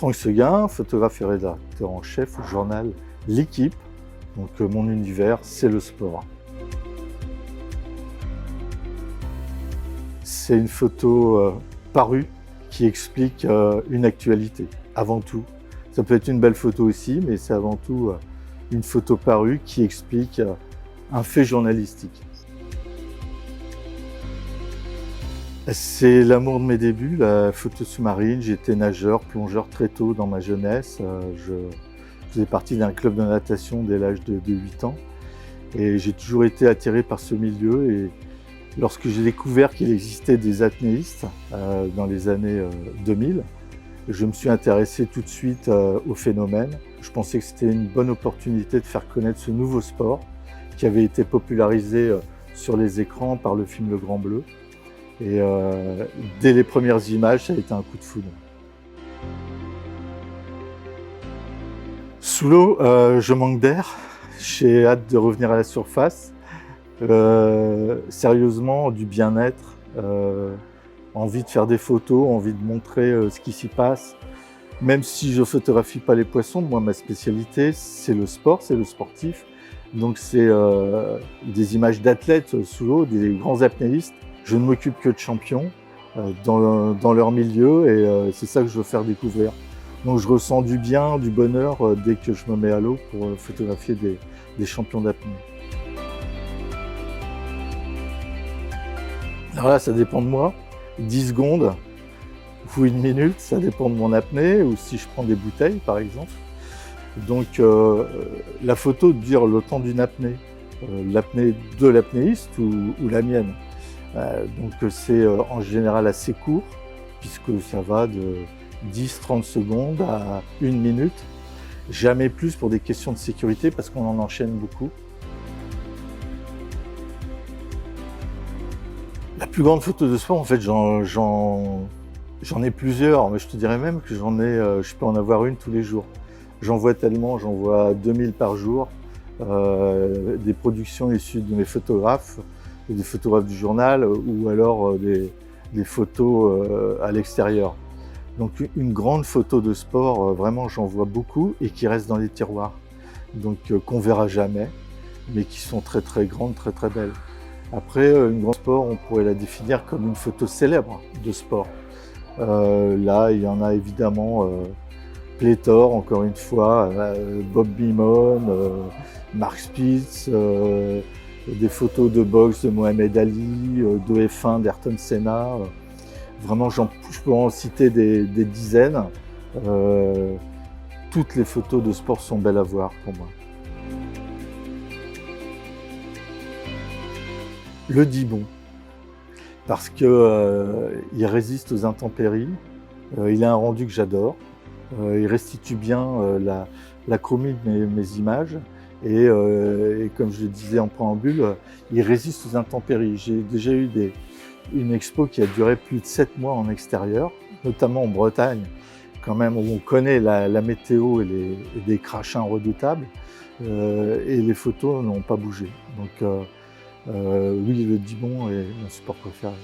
Franck Seguin, photographe et rédacteur en chef au journal L'Équipe. Donc mon univers, c'est le sport. C'est une photo parue qui explique une actualité, avant tout. Ça peut être une belle photo aussi, mais c'est avant tout une photo parue qui explique un fait journalistique. C'est l'amour de mes débuts, la photo sous-marine. J'étais nageur, plongeur très tôt dans ma jeunesse. Je faisais partie d'un club de natation dès l'âge de 8 ans. Et j'ai toujours été attiré par ce milieu. Et lorsque j'ai découvert qu'il existait des apnéistes dans les années 2000, je me suis intéressé tout de suite au phénomène. Je pensais que c'était une bonne opportunité de faire connaître ce nouveau sport qui avait été popularisé sur les écrans par le film Le Grand Bleu. Et dès les premières images, ça a été un coup de foudre. Sous l'eau, je manque d'air. J'ai hâte de revenir à la surface. Sérieusement, du bien-être, envie de faire des photos, envie de montrer ce qui s'y passe. Même si je ne photographie pas les poissons, moi ma spécialité c'est le sport, c'est le sportif. Donc c'est des images d'athlètes sous l'eau, des grands apnéistes. Je ne m'occupe que de champions dans leur milieu et c'est ça que je veux faire découvrir. Donc je ressens du bien, du bonheur dès que je me mets à l'eau pour photographier des champions d'apnée. Alors là, ça dépend de moi. 10 secondes ou 1 minute, ça dépend de mon apnée ou si je prends des bouteilles par exemple. Donc la photo dure le temps d'une apnée, l'apnée de l'apnéiste ou la mienne. Donc c'est en général assez court puisque ça va de 10-30 secondes à 1 minute. Jamais plus pour des questions de sécurité parce qu'on en enchaîne beaucoup. La plus grande photo de sport, en fait, j'en ai plusieurs, mais je te dirais même que je peux en avoir une tous les jours. J'en vois tellement, j'en vois 2000 par jour, des productions issues de mes photographes, des photographes du journal ou alors des photos à l'extérieur. Donc une grande photo de sport, vraiment j'en vois beaucoup et qui restent dans les tiroirs. Donc qu'on verra jamais, mais qui sont très très grandes, très très belles. Après, une grande sport, on pourrait la définir comme une photo célèbre de sport. Là, il y en a évidemment pléthore, encore une fois, Bob Beamon, Mark Spitz, des photos de boxe de Mohamed Ali, de F1 d'Ayrton Senna. Vraiment, je peux en citer des dizaines. Toutes les photos de sport sont belles à voir pour moi. Le Dibon, parce qu'il résiste aux intempéries, il a un rendu que j'adore, il restitue bien la chromie de mes images et comme je le disais en préambule, il résiste aux intempéries. J'ai déjà eu une expo qui a duré plus de 7 mois en extérieur, notamment en Bretagne, quand même, où on connaît la météo et des crachins redoutables, et les photos n'ont pas bougé. Donc, oui, le Dibon est mon support préféré.